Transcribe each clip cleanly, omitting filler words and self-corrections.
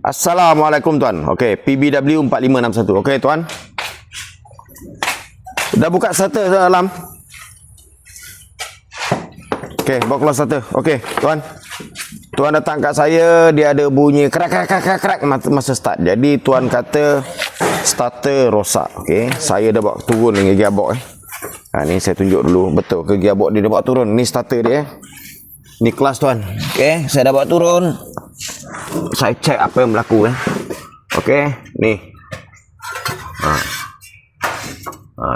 Assalamualaikum tuan. Okey, PBW 4561. Okey tuan. Dah buka starter dalam. Okey, bawa keluar starter. Okey, tuan. Tuan datang kat saya, dia ada bunyi krak masa start. Jadi tuan kata starter rosak. Okey, saya dah bawa turun dengan gearbox ni saya tunjuk dulu. Betul ke gearbox dia dah bawa turun. Ni starter dia. Ni kelas tuan. Okey, saya dah bawa turun. Saya cek apa yang berlaku Okey, ni.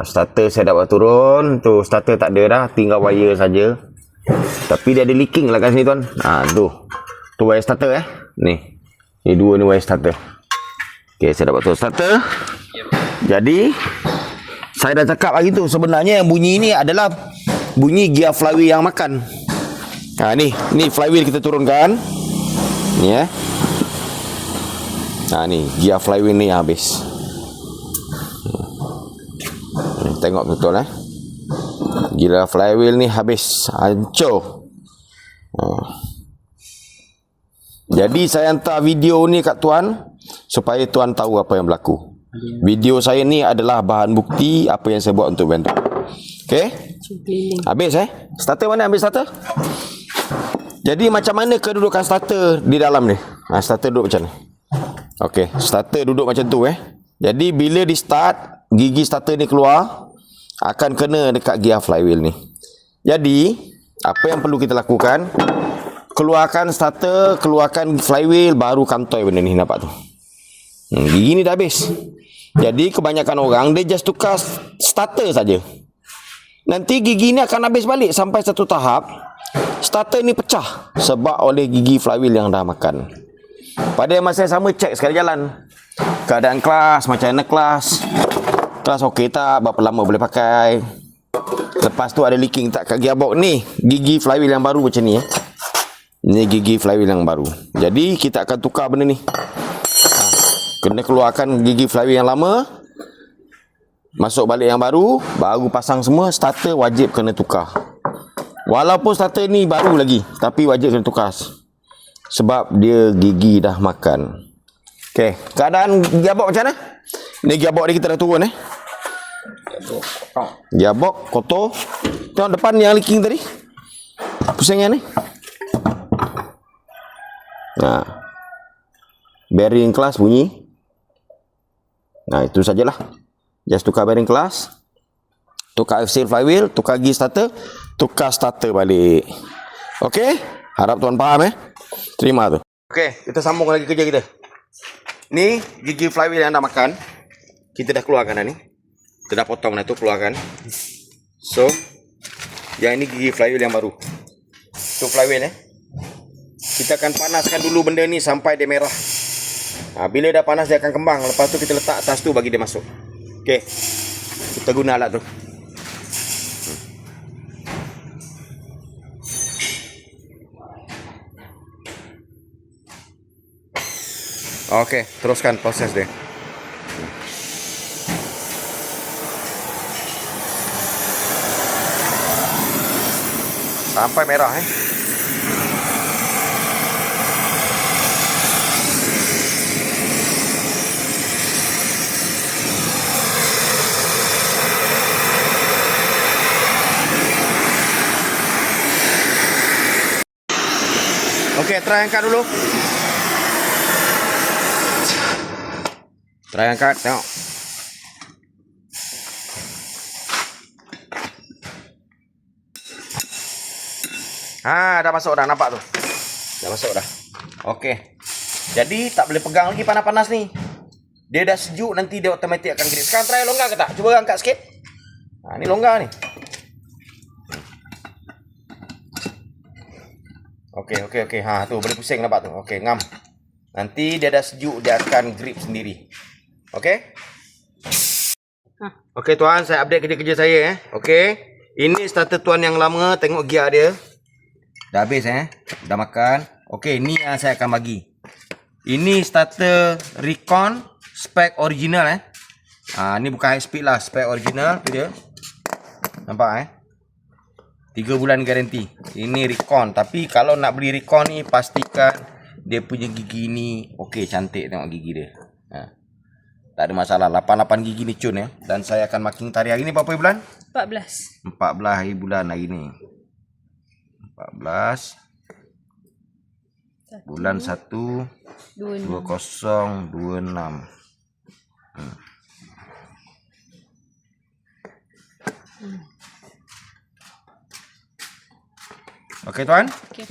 Starter saya dah bawa turun. Tu starter tak ada dah, tinggal wire saja. Tapi dia ada leaking lah kat sini tuan. Tu. Tu wire starter Ni. Ni dua ni wire starter. Okey, saya dah bawa turun starter. Jadi saya dah cakap lagi tu, sebenarnya yang bunyi ni adalah bunyi gear flywheel yang makan. Ni flywheel kita turunkan. Ni ni gear flywheel ni habis. Tengok betul gear flywheel ni habis, hancur. Jadi saya hantar video ni kat tuan supaya tuan tahu apa yang berlaku. Video saya ni adalah bahan bukti apa yang saya buat untuk bantu. Okey? Habis starter mana? Habis starter? Jadi macam mana kedudukan starter di dalam ni? Starter duduk macam ni. Okey, starter duduk macam tu Jadi bila di start, gigi starter ni keluar, akan kena dekat gear flywheel ni. Jadi apa yang perlu kita lakukan? Keluarkan starter, keluarkan flywheel, baru kantoi benda ni, nampak tu. Gigi ni dah habis. Jadi kebanyakan orang dia just tukar starter saja. Nanti gigi ni akan habis balik sampai satu tahap starter ni pecah sebab oleh gigi flywheel yang dah makan. Pada masa yang sama cek sekali jalan. Keadaan kelas, macam mana kelas? Kelas okey tak? Berapa lama boleh pakai? Lepas tu ada leaking tak kat gearbox ni? Gigi flywheel yang baru macam ni Ni gigi flywheel yang baru. Jadi kita akan tukar benda ni. Kena keluarkan gigi flywheel yang lama, masuk balik yang baru, baru pasang semua. Starter wajib kena tukar. Walaupun starter ni baru lagi, tapi wajib kena tukar sebab dia gigi dah makan. Okey, keadaan gearbox macam mana? Ni gearbox ni kita dah turun gearbox kotor. Tengok depan yang leaking tadi, pusingnya ni. Bearing kelas bunyi. Itu sajalah. Just tukar bearing kelas, tukar seal flywheel, tukar gigi starter, tukar starter balik. Okey? Harap tuan faham Terima tu. Okey, kita sambung lagi kerja kita. Ni gigi flywheel yang dah makan. Kita dah keluarkan dah ni. Kita dah potong dah tu, keluarkan. So, yang ini gigi flywheel yang baru. Tu flywheel Kita akan panaskan dulu benda ni sampai dia merah. Bila dah panas dia akan kembang. Lepas tu kita letak atas tu bagi dia masuk. Okey. Kita guna alat tu. Okey, teruskan proses dia. Sampai merah Okey, try angkat dulu. Try angkat, tengok. Dah masuk dah, nampak tu. Dah masuk dah. Okey. Jadi tak boleh pegang lagi panas-panas ni. Dia dah sejuk, nanti dia automatik akan grip. Sekarang try longgar ke tak? Cuba angkat sikit. Ni longgar ni. Okey. Tu boleh pusing nampak tu. Okey, ngam. Nanti dia dah sejuk, dia akan grip sendiri. Okey? Okey tuan, saya update kerja-kerja saya Okey. Ini starter tuan yang lama, tengok gear dia. Dah habis dah makan. Okey, ni yang saya akan bagi. Ini starter Recon spec original ni bukan high speed lah, spec original tu dia. Nampak 3 bulan garanti. Ini Recon. Tapi kalau nak beli Recon ni, pastikan dia punya gigi ni okey, cantik tengok gigi dia. Tak ada masalah. 88 gigi ni cun ya. Dan saya akan marking tarikh hari ni berapa bulan? 14. 14 hari bulan hari ni. 14 bulan 1 2026. Okey tuan. Okey.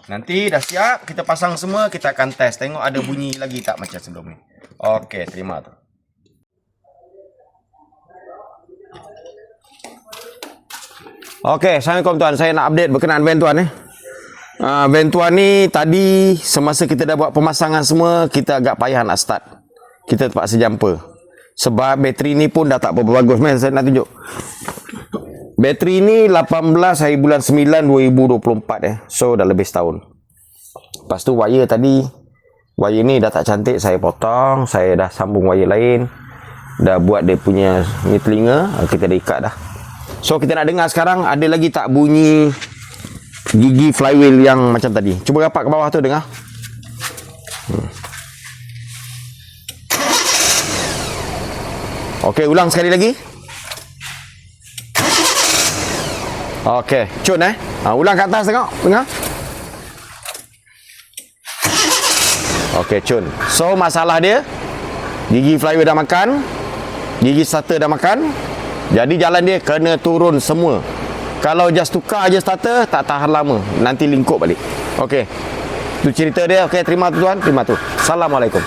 Nanti dah siap, kita pasang semua, kita akan test. Tengok ada bunyi lagi tak macam sebelum ni. Okey, terima tu. Okey, Assalamualaikum tuan. Saya nak update berkenaan van tuan van tuan ni tadi semasa kita dah buat pemasangan semua, kita agak payah nak start. Kita terpaksa jumper. Sebab bateri ni pun dah tak berapa bagus. Saya nak tunjuk. Bateri ni 18 hari bulan 9 2024 So dah lebih setahun. Lepas tu wire tadi, wire ni dah tak cantik, saya potong, saya dah sambung wire lain. Dah buat dia punya ni telinga, kita dah ikat dah. So kita nak dengar sekarang ada lagi tak bunyi gigi flywheel yang macam tadi. Cuba rapat ke bawah tu dengar. Okey, ulang sekali lagi. Okey, cun ulang kat atas tengok, dengar. Okey, cun. So masalah dia, gigi flywheel dah makan, gigi starter dah makan. Jadi jalan dia kena turun semua. Kalau just tukar je starter, tak tahan lama, nanti lingkup balik. Okey. Tu cerita dia. Okey, terima tu tuan, terima tu. Assalamualaikum.